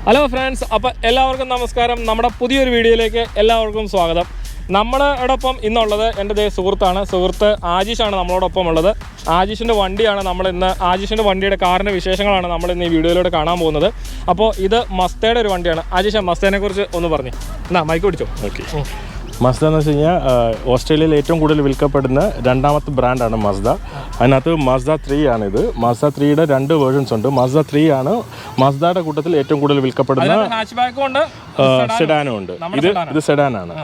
Hello friends, അപ്പോൾ എല്ലാവർക്കും നമസ്കാരം. നമ്മുടെ പുതിയൊരു വീഡിയോയിലേക്ക് എല്ലാവർക്കും സ്വാഗതം. നമ്മളോടൊപ്പം ഇന്നുള്ളത് എൻ്റെ സുഹൃത്ത് ആജീഷാണ് നമ്മളോടൊപ്പം ഉള്ളത്. ആജീഷിൻ്റെ വണ്ടിയാണ് നമ്മളിന്ന്, ആജീഷിൻ്റെ വണ്ടിയുടെ കാറിൻ്റെ വിശേഷങ്ങളാണ് നമ്മളിന്ന് ഈ വീഡിയോയിലൂടെ കാണാൻ പോകുന്നത്. അപ്പോൾ ഇത് മസ്തയുടെ ഒരു വണ്ടിയാണ്. ആജീഷ, മസ്തേനെ കുറിച്ച് ഒന്ന് പറഞ്ഞു. എന്നാ മൈക്ക് പിടിച്ചോ. ഓക്കെ, മസ്ത എന്ന് വെച്ച് കഴിഞ്ഞാൽ ഓസ്ട്രേലിയയിൽ ഏറ്റവും കൂടുതൽ വിൽക്കപ്പെടുന്ന രണ്ടാമത്തെ ബ്രാൻഡാണ് മസ്ത. അതിനകത്ത് മസ്ത 3 ആണിത്. മസ്ത 3യുടെ 2 വേർഷൻസ് ഉണ്ട്. മസ്ത 3 ആണ് മസ്തയുടെ കൂട്ടത്തിൽ ഏറ്റവും കൂടുതൽ വിൽക്കപ്പെടുന്ന സെഡാനും ഉണ്ട്. ഇത് സെഡാനാണ്.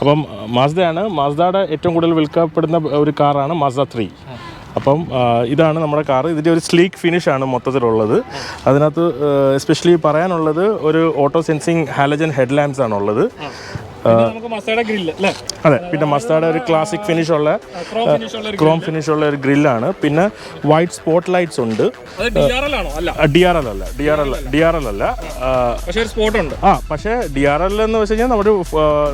അപ്പം മസ്തയുടെ ഏറ്റവും കൂടുതൽ വിൽക്കപ്പെടുന്ന ഒരു കാറാണ് മസ്ത 3. അപ്പം ഇതാണ് നമ്മുടെ കാർ. ഇതിൻ്റെ ഒരു സ്ലീക്ക് ഫിനിഷാണ് മൊത്തത്തിലുള്ളത്. അതിനകത്ത് എസ്പെഷ്യലി പറയാനുള്ളത് ഒരു auto sensing halogen head lamps ആണുള്ളത്. അതെ, പിന്നെ മസ്തയുടെ ഒരു ക്ലാസിക് ഫിനിഷുള്ള ക്രോം ഫിനിഷുള്ള ഒരു ഗ്രില്ലാണ്. പിന്നെ വൈറ്റ് സ്പോട്ട് ലൈറ്റ്സ് ഉണ്ട്. DRL അല്ല. പക്ഷേ DRL എന്ന് വെച്ച് കഴിഞ്ഞാൽ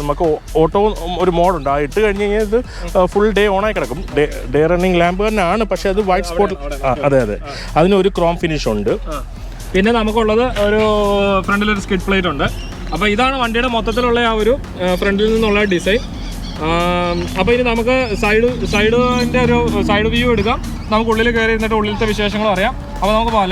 നമുക്ക് ഓട്ടോ ഒരു മോഡുണ്ട്. ആ ഇട്ട് കഴിഞ്ഞ് കഴിഞ്ഞാൽ ഇത് ഫുൾ ഡേ ഓണായി കിടക്കും. ഡേ റണ്ണിങ് ലാമ്പ് തന്നെയാണ്, പക്ഷേ അത് വൈറ്റ് സ്പോട്ട്. അതെ, അതിനൊരു ക്രോം ഫിനിഷ് ഉണ്ട്. പിന്നെ നമുക്കുള്ളത് ഒരു ഫ്രണ്ടിലൊരു സ്കിഡ് പ്ലേറ്റ് ഉണ്ട്. അപ്പോൾ ഇതാണ് വണ്ടിയുടെ മൊത്തത്തിലുള്ള ആ ഒരു ഫ്രണ്ടിൽ നിന്നുള്ള ഡിസൈൻ. അപ്പോൾ ഇനി നമുക്ക് സൈഡിൻ്റെ ഒരു സൈഡ് വ്യൂ എടുക്കാം. നമുക്ക് ഉള്ളിൽ കയറി ഇരുന്നിട്ട് ഉള്ളിലത്തെ വിശേഷങ്ങളും അറിയാം. അപ്പോൾ നമുക്ക് പോകാം.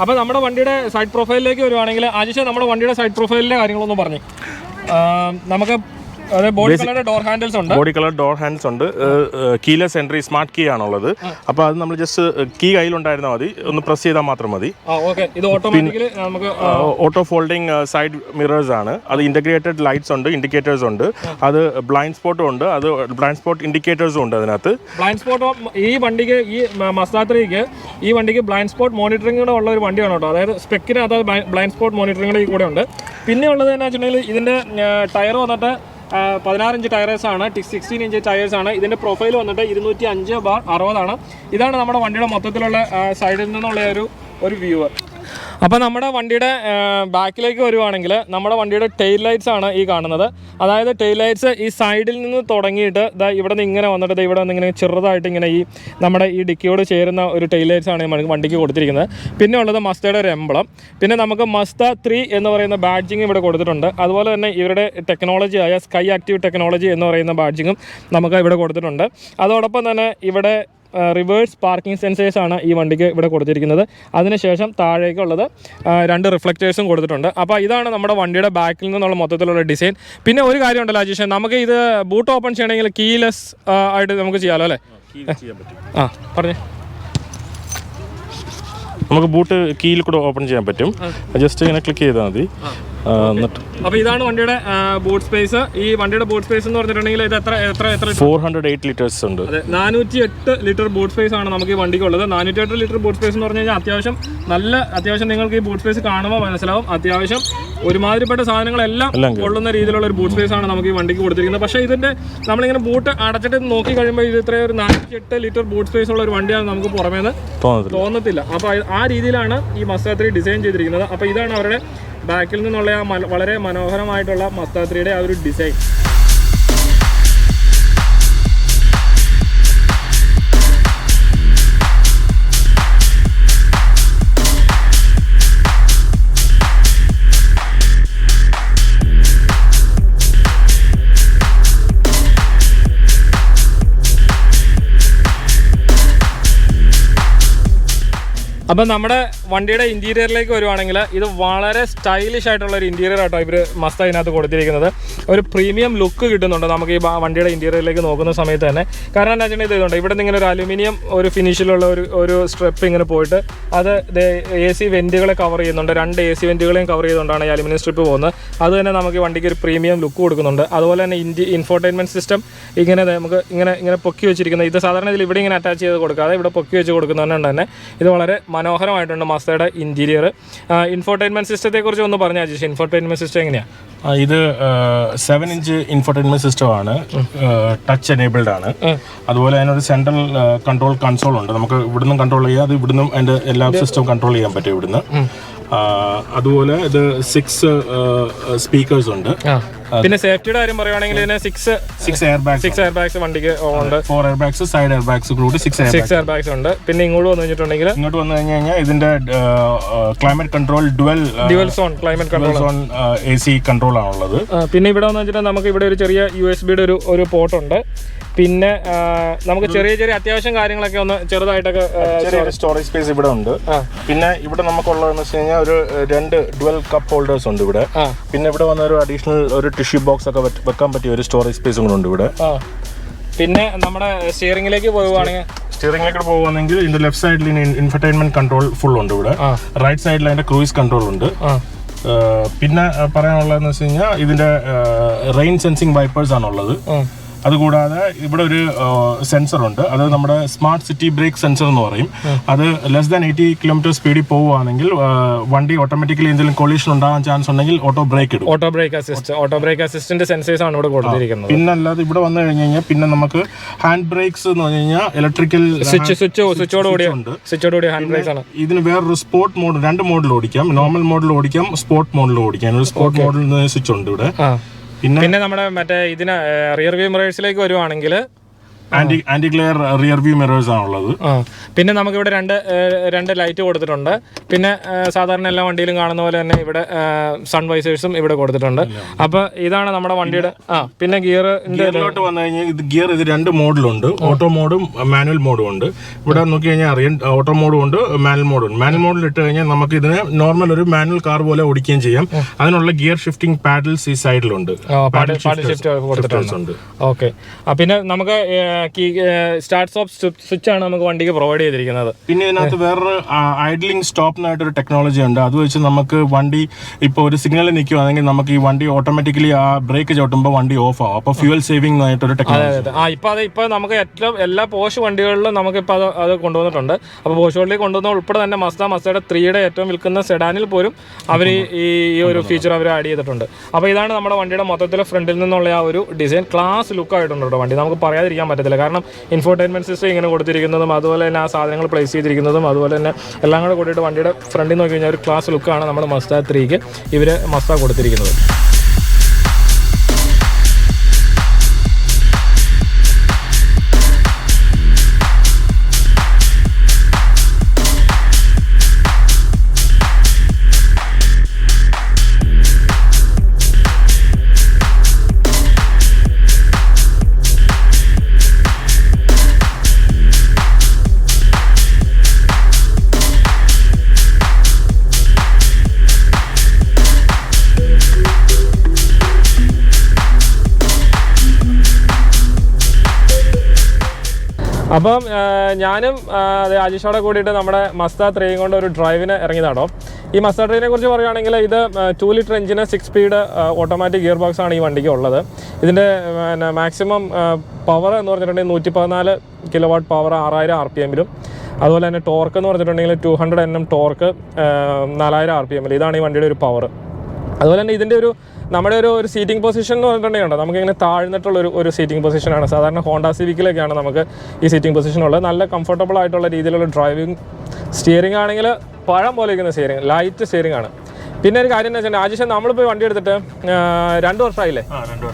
അപ്പോൾ നമ്മുടെ വണ്ടിയുടെ സൈഡ് പ്രൊഫൈലിലേക്ക് വരുവാണെങ്കിൽ ആജിഷ, നമ്മുടെ വണ്ടിയുടെ സൈഡ് പ്രൊഫൈലിലെ കാര്യങ്ങളൊന്നും പറഞ്ഞു. നമുക്ക് ബോഡി കളർ ഡോർ ഹാൻഡിൽസ് ഉണ്ട്. കീലെസ് എൻട്രി സ്മാർട്ട് കീ ആണുള്ളത്. അപ്പോൾ അത് നമ്മൾ ജസ്റ്റ് കീ കയ്യിലുണ്ടായിരുന്നാൽ മതി, ഒന്ന് പ്രസ് ചെയ്താൽ മാത്രം മതി. ഓട്ടോ ഫോൾഡിങ് സൈഡ് മിറേഴ്സ് ആണ്. അത് ഇന്റഗ്രേറ്റഡ് ലൈറ്റ്സ് ഉണ്ട്, ഇൻഡിക്കേറ്റേഴ്സ് ഉണ്ട്. അത് ബ്ലൈൻഡ് സ്പോട്ടും ഉണ്ട്. അത് ബ്ലൈൻഡ് സ്പോട്ട് ഇൻഡിക്കേറ്റേഴ്സും ഉണ്ട് അതിനകത്ത്. ബ്ലൈൻഡ് സ്പോട്ട് ഈ വണ്ടിക്ക്, ഈ മസ്ത 3ക്ക് ഈ വണ്ടിക്ക് ബ്ലൈൻഡ് സ്പോട്ട് മോണിറ്ററിംഗ് കൂടെ ഉള്ള ഒരു വണ്ടിയാണ് കേട്ടോ. അതായത് സ്പെക്കിന് ബ്ലൈൻഡ് സ്പോട്ട് മോണിറ്ററിംഗ് കൂടെ ഉണ്ട്. പിന്നെ ഉള്ളത് എന്ന് വെച്ചിട്ടുണ്ടെങ്കിൽ ഇതിൻ്റെ ടയർ വന്നിട്ട് 16 ഇഞ്ച് ടയർസാണ്, 16 ഇഞ്ച് ടയേഴ്സാണ്. ഇതിൻ്റെ പ്രൊഫൈൽ വന്നിട്ട് 205/60 ഇതാണ് നമ്മുടെ വണ്ടിയുടെ മൊത്തത്തിലുള്ള സൈഡിൽ നിന്നുള്ള ഒരു വ്യൂ. അപ്പോൾ നമ്മുടെ വണ്ടിയുടെ ബാക്കിലേക്ക് വരുവാണെങ്കിൽ നമ്മുടെ വണ്ടിയുടെ ടെയിൽ ലൈറ്റ്സ് ആണ് ഈ കാണുന്നത്. അതായത് ടെയിൽ ലൈറ്റ്സ് ഈ സൈഡിൽ നിന്ന് തുടങ്ങിയിട്ട് ഇവിടെ നിന്ന് ഇങ്ങനെ വന്നിട്ട് ഇവിടെ നിന്ന് ഇങ്ങനെ ചെറുതായിട്ട് ഇങ്ങനെ ഈ നമ്മുടെ ഈ ഡിക്കിയോട് ചേരുന്ന ഒരു ടെയിൽ ലൈറ്റ്സ് ആണ് നമുക്ക് വണ്ടിക്ക് കൊടുത്തിരിക്കുന്നത്. പിന്നെ ഉള്ളത് മസ്തയുടെ ഒരു എംബ്ലം. പിന്നെ നമുക്ക് മസ്ത 3 എന്ന് പറയുന്ന ബാഡ്ജിങ് ഇവിടെ കൊടുത്തിട്ടുണ്ട്. അതുപോലെ തന്നെ ഇവരുടെ ടെക്നോളജിയായ സ്കൈ ആക്റ്റീവ് ടെക്നോളജി എന്ന് പറയുന്ന ബാഡ്ജിങ്ങും നമുക്ക് ഇവിടെ കൊടുത്തിട്ടുണ്ട്. അതോടൊപ്പം തന്നെ ഇവിടെ റിവേഴ്സ് പാർക്കിംഗ് സെൻസേഴ്സാണ് ഈ വണ്ടിക്ക് ഇവിടെ കൊടുത്തിരിക്കുന്നത്. അതിനുശേഷം താഴേക്കുള്ളത് 2 റിഫ്ലക്റ്റേഴ്സും കൊടുത്തിട്ടുണ്ട്. അപ്പോൾ ഇതാണ് നമ്മുടെ വണ്ടിയുടെ ബാക്കിൽ നിന്നുള്ള മൊത്തത്തിലുള്ള ഡിസൈൻ. പിന്നെ ഒരു കാര്യം ഉണ്ടല്ലോ അജീഷ്, നമുക്ക് ഇത് ബൂട്ട് ഓപ്പൺ ചെയ്യണമെങ്കിൽ കീലെസ് ആയിട്ട് നമുക്ക് ചെയ്യാമല്ലോ അല്ലേ? പറഞ്ഞേ. നമുക്ക് ബൂട്ട് കീയിൽ കൂടെ ഓപ്പൺ ചെയ്യാൻ പറ്റും. ജസ്റ്റ് ഇങ്ങനെ ക്ലിക്ക് ചെയ്താൽ മതി. അപ്പോൾ ഇതാണ് വണ്ടിയുടെ ബൂട്ട് സ്പേസ്. ഈ വണ്ടിയുടെ ബൂട്ട് സ്പേസ് എന്ന് പറഞ്ഞിട്ടുണ്ടെങ്കിൽ ഇത് എത്ര 408 ലിറ്റേഴ്സ് ഉണ്ട്. അതെ, 408 ലിറ്റർ ബൂട്ട് സ്പേസ് ആണ് നമുക്ക് ഈ വണ്ടിക്ക് ഉള്ളത്. 408 ലിറ്റർ ബൂട്ട് സ്പേസ് എന്ന് പറഞ്ഞു കഴിഞ്ഞാൽ അത്യാവശ്യം നിങ്ങൾക്ക് ഈ ബൂട്ട് സ്പേസ് കാണുമ്പോൾ മനസ്സിലാവും. അത്യാവശ്യം ഒരുമാതിരിപ്പെട്ട സാധനങ്ങളെല്ലാം കൊള്ളുന്ന രീതിയിലുള്ള ഒരു ബൂട്ട് സ്പേസ് ആണ് നമുക്ക് ഈ വണ്ടിക്ക് കൊടുത്തിരിക്കുന്നത്. പക്ഷേ ഇതിൻ്റെ നമ്മളിങ്ങനെ ബൂട്ട് അടച്ചിട്ട് നോക്കി കഴിയുമ്പോൾ ഇത് ഇത്രയും ഒരു 408 ലിറ്റർ ബൂട്ട് സ്പേസ് ഉള്ള ഒരു വണ്ടിയാണ് നമുക്ക് പുറമേന്ന് തോന്നത്തില്ല. അപ്പോൾ ആ രീതിയിലാണ് ഈ മസ്ത 3 ഡിസൈൻ ചെയ്തിരിക്കുന്നത്. അപ്പോൾ ഇതാണ് അവരുടെ ബാക്കിൽ നിന്നുള്ള വളരെ മനോഹരമായിട്ടുള്ള മസ്ത 3യുടെ ആ ഒരു ഡിസൈൻ. അപ്പം നമ്മുടെ വണ്ടിയുടെ ഇൻറ്റീരിയറിലേക്ക് വരുവാണെങ്കിൽ ഇത് വളരെ സ്റ്റൈലിഷ് ആയിട്ടുള്ള ഒരു ഇൻറ്റീരിയർ ആട്ടോ ഇവർ മസ്ത ഇതിനകത്ത് കൊടുത്തിരിക്കുന്നത്. ഒരു പ്രീമിയം ലുക്ക് കിട്ടുന്നുണ്ട് നമുക്ക് ഈ വണ്ടിയുടെ ഇൻറ്റീരിയറിലേക്ക് നോക്കുന്ന സമയത്ത് തന്നെ. കാരണം എന്താ വെച്ചിട്ടുണ്ടെങ്കിൽ ഇതുണ്ട്, ഇവിടെ നിന്ന് ഇങ്ങനെ ഒരു അലുമിനിയം ഒരു ഫിനിഷിലുള്ള ഒരു സ്ട്രിപ്പ് ഇങ്ങനെ പോയിട്ട് അത് AC വെൻറ്റുകളെ കവർ ചെയ്യുന്നുണ്ട്. 2 AC വെൻറ്റുകളെയും കവർ ചെയ്തുകൊണ്ടാണ് ഈ അലുമിനിയം സ്ട്രിപ്പ് പോകുന്നത്. അത് തന്നെ നമുക്ക് ഈ വണ്ടിക്ക് ഒരു പ്രീമിയം ലുക്ക് കൊടുക്കുന്നുണ്ട്. അതുപോലെ തന്നെ ഇൻഫോർടൈൻമെൻറ്റ് സിസ്റ്റം ഇങ്ങനെ നമുക്ക് ഇങ്ങനെ പൊക്കി വെച്ചിരിക്കുന്നത്. ഇത് സാധാരണ ഇതിൽ ഇവിടെ ഇങ്ങനെ അറ്റാച്ച് ചെയ്ത് കൊടുക്കാതെ ഇവിടെ പൊക്കി വെച്ച് കൊടുക്കുന്നതുകൊണ്ട് തന്നെ ഇത് വളരെ മനോഹരമായിട്ടുണ്ട് മസ്തയുടെ ഇൻറ്റീരിയർ. ഇൻഫോർടൈൻമെൻറ്റ് സിസ്റ്റത്തെക്കുറിച്ച് ഒന്ന് പറഞ്ഞാൽ അജീഷ്, ഇൻഫോർടൈൻമെൻറ്റ് സിസ്റ്റം എങ്ങനെയാണ്? ഇത് 7-inch ഇൻഫോർടൈൻമെന്റ് സിസ്റ്റം ആണ്, ടച്ച് എനേബിൾഡ് ആണ്. അതുപോലെ അതിനൊരു സെൻട്രൽ കൺട്രോൾ കൺസോൾ ഉണ്ട്, നമുക്ക് ഇവിടുന്ന് കൺട്രോൾ ചെയ്യാം, അത് ഇവിടുന്ന് അതിന്റെ എല്ലാ സിസ്റ്റവും കൺട്രോൾ ചെയ്യാൻ പറ്റും ഇവിടുന്ന്. അതുപോലെ ഇത് 6 സ്പീക്കേഴ്സ് ഉണ്ട്. പിന്നെ സേഫ്റ്റിയുടെ കാര്യം പറയുവാണെങ്കിൽ ഇതിന് 6 എയർ ബാഗ്സ് വണ്ടിക്ക് ഉണ്ട്. 4 air bags, side air bags കൂടി 6 എയർ ബാഗ്സ് ഉണ്ട്. പിന്നെ ഇങ്ങോട്ട് വന്നു കഴിഞ്ഞാൽ ഇതിന്റെ climate control dual zone AC control ആണുള്ളത്. പിന്നെ ഇവിടെ വന്നു വെച്ചിട്ട് നമുക്ക് ഇവിടെ ഒരു ചെറിയ USB-യുടെ ഒരു പോർട്ട് ഉണ്ട്. പിന്നെ നമുക്ക് ചെറിയ ചെറിയ അത്യാവശ്യം കാര്യങ്ങളൊക്കെ ഒന്ന് ചെറുതായിട്ടൊക്കെ സ്റ്റോറേജ് സ്പേസ് ഇവിടെ ഉണ്ട്. പിന്നെ ഇവിടെ നമുക്കുള്ളതെന്ന് വെച്ച് കഴിഞ്ഞാൽ ഒരു 2 ഡുവൽ കപ്പ് ഹോൾഡേഴ്സ് ഉണ്ട് ഇവിടെ. പിന്നെ ഇവിടെ വന്ന ഒരു അഡീഷണൽ ഒരു ടിഷ്യൂ ബോക്സ് ഒക്കെ വെക്കാൻ പറ്റിയ ഒരു സ്റ്റോറേജ് സ്പേസും കൂടെ ഉണ്ട് ഇവിടെ. പിന്നെ നമ്മുടെ സ്റ്റിയറിംഗിലേക്ക് പോകുവാണെങ്കിൽ ഇതിന്റെ ലെഫ്റ്റ് സൈഡിൽ ഇൻഫർടൈൻമെന്റ് കൺട്രോൾ ഫുൾ ഉണ്ട് ഇവിടെ. റൈറ്റ് സൈഡിൽ അതിന്റെ ക്രൂയിസ് കൺട്രോൾ ഉണ്ട്. പിന്നെ പറയാനുള്ളതെന്ന് വെച്ച് കഴിഞ്ഞാൽ ഇതിന്റെ റെയിൻ സെൻസിങ് വൈപ്പേഴ്സ് ആണുള്ളത്. അതുകൂടാതെ ഇവിടെ ഒരു സെൻസർ ഉണ്ട്, അത് നമ്മുടെ സ്മാർട്ട് സിറ്റി ബ്രേക്ക് സെൻസർ എന്ന് പറയും. അത് ലെസ് ദാൻ 80 കിലോമീറ്റർ സ്പീഡിൽ പോവുകയാണെങ്കിൽ വണ്ടി ഓട്ടോമാറ്റിക്കലി എന്തെങ്കിലും കൊളീഷൻ ഉണ്ടാകാൻ ചാൻസ് ഉണ്ടെങ്കിൽ ഓട്ടോ ബ്രേക്ക് ഇടും. ഓട്ടോ ബ്രേക്ക് അസിസ്റ്റന്റ് സെൻസേഴ്സ് ആണ് ഇവിടെ കൊടുത്തിരിക്കുന്നത്. പിന്നെ അല്ലാതെ ഇവിടെ വന്നു കഴിഞ്ഞ് കഴിഞ്ഞാൽ പിന്നെ നമുക്ക് ഹാൻഡ് ബ്രേക്സ് എന്ന് പറഞ്ഞു കഴിഞ്ഞാൽ ഇലക്ട്രിക്കൽ സ്വിച്ചോടുകൂടി ഹാൻഡ് ബ്രേക്സ് ആണ്. ഇതിന് വേറൊരു സ്പോർട്ട് മോഡ്, 2 മോഡിൽ ഓടിക്കാം, നോർമൽ മോഡിൽ ഓടിക്കാം, സ്പോർട്ട് മോഡിൽ ഓടിക്കാം. ഒരു സ്പോർട്ട് മോഡിൽ സ്വിച്ച് ഉണ്ട് ഇവിടെ. പിന്നെ നമ്മുടെ മറ്റേ ഇതിന് റിയർ വ്യൂ മിറേഴ്സിലേക്ക് വരുവാണെങ്കിൽ anti glare rear view mirrors ആണുള്ളത്. പിന്നെ നമുക്കിവിടെ രണ്ട് ലൈറ്റ് കൊടുത്തിട്ടുണ്ട്. പിന്നെ സാധാരണ എല്ലാ വണ്ടിയിലും കാണുന്ന പോലെ തന്നെ ഇവിടെ സൺ വൈസേഴ്സും ഇവിടെ കൊടുത്തിട്ടുണ്ട്. അപ്പൊ ഇതാണ് നമ്മുടെ വണ്ടിയുടെ. പിന്നെ ഗിയറിലോട്ട് വന്നു കഴിഞ്ഞാൽ ഇത് 2 മോഡിലുണ്ട്, ഓട്ടോ മോഡും മാനുവൽ മോഡും ഉണ്ട്. ഇവിടെ നോക്കി കഴിഞ്ഞാൽ അറിയാം, ഓട്ടോ മോഡും ഉണ്ട്, മാനുവൽ മോഡും ഉണ്ട്. മാനുവൽ മോഡിൽ ഇട്ട് കഴിഞ്ഞാൽ നമുക്ക് ഇതിന് നോർമൽ ഒരു മാനുവൽ കാർ പോലെ ഓടിക്കുകയും ചെയ്യാം. അതിനുള്ള ഗിയർ ഷിഫ്റ്റിംഗ് പാഡിൽസ് ഈ സൈഡിലുണ്ട്. ഓക്കെ. പിന്നെ നമുക്ക് സ്റ്റാർട്ട് സ്റ്റോപ്പ് സ്വിച്ച് ആണ് നമുക്ക് വണ്ടിക്ക് പ്രൊവൈഡ് ചെയ്തിരിക്കുന്നത്. പിന്നെ ഇതിനകത്ത് വേറൊരു ഐഡ്ലിംഗ് സ്റ്റോപ്പിനായിട്ടൊരു ടെക്നോളജി ഉണ്ട്. അത് വെച്ച് നമുക്ക് വണ്ടി ഇപ്പോൾ ഒരു സിഗ്നലിൽ നിൽക്കുകയാണെങ്കിൽ നമുക്ക് ഈ വണ്ടി ഓട്ടോമാറ്റിക്കലി ആ ബ്രേക്ക് ചവിട്ടുമ്പോൾ വണ്ടി ഓഫ് ആവും. അപ്പോൾ ഫ്യൂൽ സേവിംഗ് ആയിട്ടൊരു ടെക്നോളജി ഇപ്പൊ നമുക്ക് എല്ലാ പോഷ് വണ്ടികളിലും നമുക്കിപ്പോൾ അത് കൊണ്ടുവന്നിട്ടുണ്ട്. അപ്പോൾ പോഷ് വണ്ടി കൊണ്ടുവന്ന ഉൾപ്പെടെ തന്നെ മസ്തയുടെ 3യുടെ ഏറ്റവും വിൽക്കുന്ന സെഡാനിൽ പോലും അവർ ഈ ഒരു ഫീച്ചർ അവർ ആഡ് ചെയ്തിട്ടുണ്ട്. അപ്പോൾ ഇതാണ് നമ്മുടെ വണ്ടിയുടെ മൊത്തത്തിൽ ഫ്രണ്ടിൽ നിന്നുള്ള ആ ഒരു ഡിസൈൻ. ക്ലാസ് ലുക്ക് ആയിട്ടുണ്ട് കേട്ടോ വണ്ടി, നമുക്ക് പറയാതിരിക്കാൻ പറ്റത്തില്ല. കാരണം ഇൻഫോർടൈൻമെന്റ് സിസ്റ്റം ഇങ്ങനെ കൊടുത്തിരിക്കുന്നതും അതുപോലെ തന്നെ ആ സാധനങ്ങൾ പ്ലേസ് ചെയ്തിരിക്കുന്നതും അതുപോലെ തന്നെ എല്ലാം കൂടെ കൂട്ടിയിട്ട് വണ്ടിയുടെ ഫ്രണ്ടിൽ നോക്കി കഴിഞ്ഞാൽ ഒരു ക്ലാസ് ലുക്കാണ് നമ്മുടെ മസ്ത 3ക്ക് ഇവർ കൊടുത്തിരിക്കുന്നത്. അപ്പം ഞാനും അജീഷോടെ കൂടിയിട്ട് നമ്മുടെ മസ്ത 3 കൊണ്ട് ഒരു ഡ്രൈവിന് ഇറങ്ങിയതാണോ. ഈ മസ്ത 3നെ കുറിച്ച് പറയുകയാണെങ്കിൽ ഇത് 2 ലിറ്റർ എഞ്ചിന് 6 സ്പീഡ് ഓട്ടോമാറ്റിക് ഗിയർ ബോക്സ് ആണ് ഈ വണ്ടിക്ക് ഉള്ളത്. ഇതിൻ്റെ മാക്സിമം പവർ എന്ന് പറഞ്ഞിട്ടുണ്ടെങ്കിൽ 114 കിലോവാട്ട് പവർ 6000 RPM-ലും. അതുപോലെ തന്നെ ടോർക്ക് എന്ന് പറഞ്ഞിട്ടുണ്ടെങ്കിൽ 200 Nm ടോർക്ക് 4000 RPM-ൽ. ഇതാണ് ഈ വണ്ടിയുടെ ഒരു പവർ. അതുപോലെ തന്നെ ഇതിൻ്റെ നമ്മുടെ ഒരു സീറ്റിംഗ് പൊസിഷൻ എന്ന് പറഞ്ഞിട്ടുണ്ടെങ്കിൽ നമുക്കിങ്ങനെ താഴ്ന്നിട്ടുള്ള ഒരു സീറ്റിംഗ് പൊസിഷനാണ്. സാധാരണ ഹോണ്ട സിവിക്കിലൊക്കെയാണ് നമുക്ക് ഈ സീറ്റിംഗ് പൊസിഷൻ ഉള്ളത്. നല്ല കംഫർട്ടബിൾ ആയിട്ടുള്ള രീതിയിലുള്ള ഡ്രൈവിംഗ്. സ്റ്റിയറിംഗ് ആണെങ്കിൽ പഴം പോലെ ഇരിക്കുന്ന സ്റ്റിയറിംഗ്, ലൈറ്റ് സ്റ്റിയറിംഗ് ആണ്. പിന്നെ ഒരു കാര്യം എന്ന് വെച്ചാൽ ആജീഷ്, നമ്മളിപ്പോൾ വണ്ടി എടുത്തിട്ട് 2 വർഷമായില്ലേ?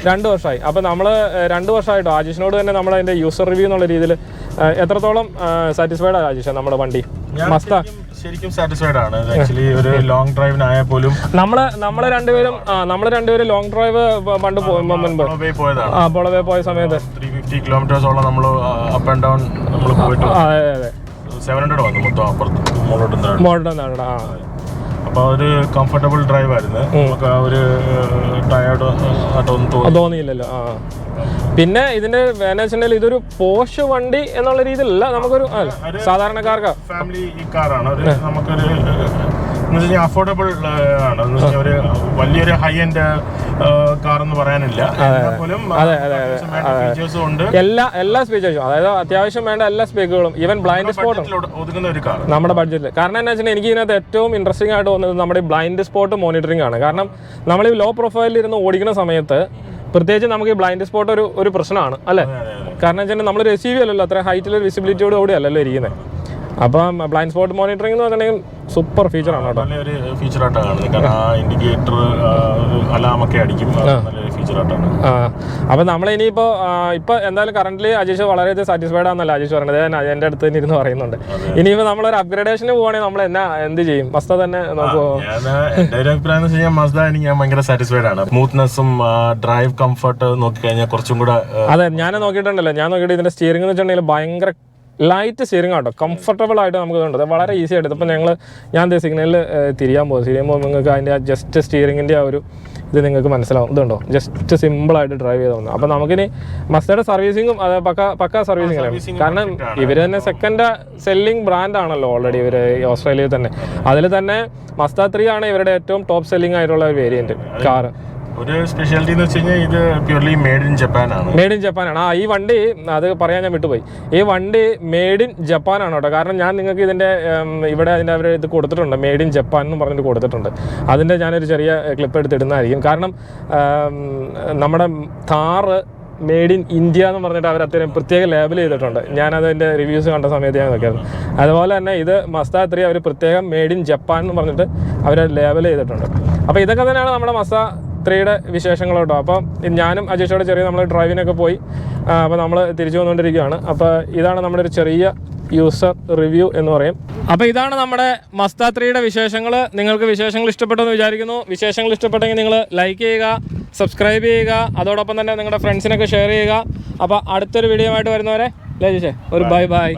2 വർഷമായി. അപ്പോൾ നമ്മൾ 2 വർഷമായിട്ടോ ആജീഷിനോട് തന്നെ നമ്മൾ അതിൻ്റെ യൂസർ റിവ്യൂ എന്നുള്ള രീതിയിൽ എത്രത്തോളം സാറ്റിസ്ഫൈഡ് ആണ് ആജീഷ് നമ്മുടെ വണ്ടി മസ്ത? ശരിക്കും സാറ്റിസ്ഫൈഡ് ആണ്. ആക്ച്വലി ഒരു ലോങ് ഡ്രൈവിനായാൽ പോലും നമ്മൾ രണ്ടുപേരും ലോങ് ഡ്രൈവ് പണ്ട് മുൻപ് പോളവേ പോയ സമയത്ത് 350 കിലോമീറ്റേഴ്സോളം നമ്മൾ അപ്പ് ആൻഡ് ഡൗൺ നമ്മൾ പോയിട്ട് 700 വന്നു മൊത്തം അപ്പുറത്ത് മോഡൽ. അപ്പോൾ ഒരു കംഫർട്ടബിൾ ഡ്രൈവ് ആയിരുന്നു. നമുക്ക് ആ ഒരു ടയേർഡ് ആയിട്ടൊന്നും തോന്നിയില്ലല്ലോ. പിന്നെ ഇതിന്റെ വെച്ചിട്ടുണ്ടെങ്കിൽ ഇതൊരു പോഷ് വണ്ടി എന്നുള്ള രീതിയിലല്ല, നമുക്കൊരു സാധാരണക്കാർക്ക് ഫാമിലി കാറാണ്. നമുക്കൊരു എന്ന് വെച്ചാൽ അഫോർഡബിൾ ആണ്. എന്ന് വെച്ചാൽ ഒരു വലിയൊരു ഹൈ എൻഡ് കാർ എന്ന് പറയാനില്ല. പോലും ഫീച്ചേഴ്സും ഉണ്ട്, എല്ലാ സ്പീച്ചേഴ്സും, അതായത് അത്യാവശ്യം വേണ്ട എല്ലാ സ്പീക്കുകളും, ഈവൻ ബ്ലൈൻഡ് സ്പോട്ടും ഒതുങ്ങുന്ന ഒരു കാർ നമ്മുടെ ബഡ്ജറ്റിൽ. കാരണം എന്താ വെച്ചാൽ എനിക്ക് ഇതിനകത്ത് ഏറ്റവും ഇൻട്രസ്റ്റിംഗ് ആയിട്ട് തോന്നുന്നത് നമ്മുടെ ബ്ലൈൻഡ് സ്പോട്ട് മോണിറ്ററിംഗ് ആണ്. കാരണം നമ്മൾ ഈ ലോ പ്രൊഫൈലിൽ ഇരുന്ന് ഓടിക്കുന്ന സമയത്ത് പ്രത്യേകിച്ച് നമുക്ക് ഈ ബ്ലൈൻഡ് സ്പോട്ട് ഒരു പ്രശ്നമാണ് അല്ലേ. കാരണം വെച്ചാൽ നമ്മൾ SUV അല്ലല്ലോ, അത്ര ഹൈറ്റിൽ വിസിബിലിറ്റിയോട് കൂടി അല്ലല്ലോ ഇരിക്കുന്നത്. അപ്പം ബ്ലൈൻഡ് സ്പോട്ട് മോണിറ്ററിംഗ് എന്ന് പറഞ്ഞിട്ടുണ്ടെങ്കിൽ സൂപ്പർ ഫീച്ചറാണ് കേട്ടോ. നല്ലൊരു ഫീച്ചറായിട്ടാണ് കാണുന്നത്. കാരണം ആ ഇൻഡിക്കേറ്റർ അലാമൊക്കെ അടിക്കും, നല്ലൊരു ഫീച്ചറായിട്ടാണ്. അപ്പം നമ്മളിനിയിപ്പോൾ എന്തായാലും കറന്റ് അജീഷ് വളരെയധികം സാറ്റിസ്ഫൈഡ് ആണെന്നല്ല അജീഷ് പറയുന്നത്, എൻ്റെ അടുത്ത് തന്നെ ഇരുന്ന് പറയുന്നുണ്ട്. ഇനിയിപ്പോൾ നമ്മളൊരു അപ്ഗ്രേഡേഷന് പോവുകയാണെങ്കിൽ നമ്മൾ എന്ത് ചെയ്യും? മസ്ത തന്നെ നോക്കുമോ? എൻ്റെ ഒരു അഭിപ്രായം എന്ന് വെച്ച് കഴിഞ്ഞാൽ മസ്ത എനിക്ക് ഞാൻ ഭയങ്കര സാറ്റിസ്ഫൈഡ് ആണ്. സ്മൂത്ത്നെസ്സും ഡ്രൈവ് കംഫർട്ട് നോക്കിക്കഴിഞ്ഞാൽ കുറച്ചും കൂടെ. അതെ, ഞാൻ നോക്കിയിട്ടുണ്ടല്ലോ, ഞാൻ നോക്കിയിട്ട് ഇതിൻ്റെ സ്റ്റിയറിംഗ് എന്ന് വെച്ചിട്ടുണ്ടെങ്കിൽ ഭയങ്കര ലൈറ്റ് സ്റ്റിയറിംഗ് ആട്ടോ, കംഫർട്ടബിൾ ആയിട്ട് നമുക്ക് ഉണ്ട്, വളരെ ഈസി ആയിട്ട്. ഇപ്പം ഞാൻ സിഗ്നലിൽ തിരിയുമ്പോൾ നിങ്ങൾക്ക് അതിൻ്റെ ആ ജസ്റ്റ് സ്റ്റിയറിങ്ങിൻ്റെ ആ ഒരു ഇത് നിങ്ങൾക്ക് മനസ്സിലാവും. ഇതുണ്ടോ, ജസ്റ്റ് സിമ്പിളായിട്ട് ഡ്രൈവ് ചെയ്ത് വന്നു. അപ്പം നമുക്കിനി മസ്തയുടെ സർവീസിങ്ങും അത് പക്ക സർവീസിംഗ് ആണ്. കാരണം ഇവർ തന്നെ സെക്കൻഡ് സെല്ലിംഗ് ബ്രാൻഡാണല്ലോ ഓൾറെഡി ഇവർ ഓസ്ട്രേലിയയിൽ തന്നെ. അതിൽ തന്നെ മസ്ത 3 ആണ് ഇവരുടെ ഏറ്റവും ടോപ്പ് സെല്ലിംഗ് ആയിട്ടുള്ള ഒരു വേരിയൻറ്റ് കാറ്. ഒരു സ്പെഷ്യാലിറ്റി എന്ന് വെച്ച് കഴിഞ്ഞാൽ ഇത് പ്യൂർലി മെയ്ഡ് ഇൻ ജപ്പാൻ ആണ്. മെയ്ഡ് ഇൻ ജപ്പാനാണ്. ഈ വണ്ടി അത് പറയാൻ ഞാൻ വിട്ടുപോയി. ഈ വണ്ടി മെയ്ഡ് ഇൻ ജപ്പാനാണ് കേട്ടോ. കാരണം ഞാൻ നിങ്ങൾക്ക് ഇതിൻ്റെ ഇവിടെ അതിൻ്റെ അവർ ഇത് കൊടുത്തിട്ടുണ്ട്, മെയ്ഡ് ഇൻ ജപ്പാൻ എന്ന് പറഞ്ഞിട്ട് കൊടുത്തിട്ടുണ്ട്. അതിൻ്റെ ഞാനൊരു ചെറിയ ക്ലിപ്പ് എടുത്തിടുന്നതായിരിക്കും. കാരണം നമ്മുടെ താറ് മെയ്ഡ് ഇൻ ഇന്ത്യ എന്ന് പറഞ്ഞിട്ട് അവർ അത്രയും പ്രത്യേക ലേബൽ ചെയ്തിട്ടുണ്ട്. ഞാനതിൻ്റെ റിവ്യൂസ് കണ്ട സമയത്ത് ഞാൻ നോക്കിയായിരുന്നു. അതുപോലെ തന്നെ ഇത് മസ്ത 3 അവർ പ്രത്യേകം മെയ്ഡ് ഇൻ ജപ്പാൻ എന്ന് പറഞ്ഞിട്ട് അവർ ലേബൽ ചെയ്തിട്ടുണ്ട്. അപ്പോൾ ഇതൊക്കെ തന്നെയാണ് നമ്മുടെ മസ്ത 3യുടെ വിശേഷങ്ങൾ കേട്ടോ. അപ്പം ഞാനും അജീഷോടെ നമ്മൾ ഡ്രൈവിനൊക്കെ പോയി. അപ്പോൾ നമ്മൾ തിരിച്ചു വന്നുകൊണ്ടിരിക്കുകയാണ്. അപ്പോൾ ഇതാണ് നമ്മുടെ ഒരു ചെറിയ യൂസർ റിവ്യൂ എന്ന് പറയും. അപ്പോൾ ഇതാണ് നമ്മുടെ മസ്ത 3യുടെ വിശേഷങ്ങൾ. നിങ്ങൾക്ക് വിശേഷങ്ങൾ ഇഷ്ടപ്പെട്ടെന്ന് വിചാരിക്കുന്നു. വിശേഷങ്ങൾ ഇഷ്ടപ്പെട്ടെങ്കിൽ നിങ്ങൾ ലൈക്ക് ചെയ്യുക, സബ്സ്ക്രൈബ് ചെയ്യുക, അതോടൊപ്പം തന്നെ നിങ്ങളുടെ ഫ്രണ്ട്സിനൊക്കെ ഷെയർ ചെയ്യുക. അപ്പോൾ അടുത്തൊരു വീഡിയോ ആയിട്ട് വരുന്നവരെ ഒരു ബൈ.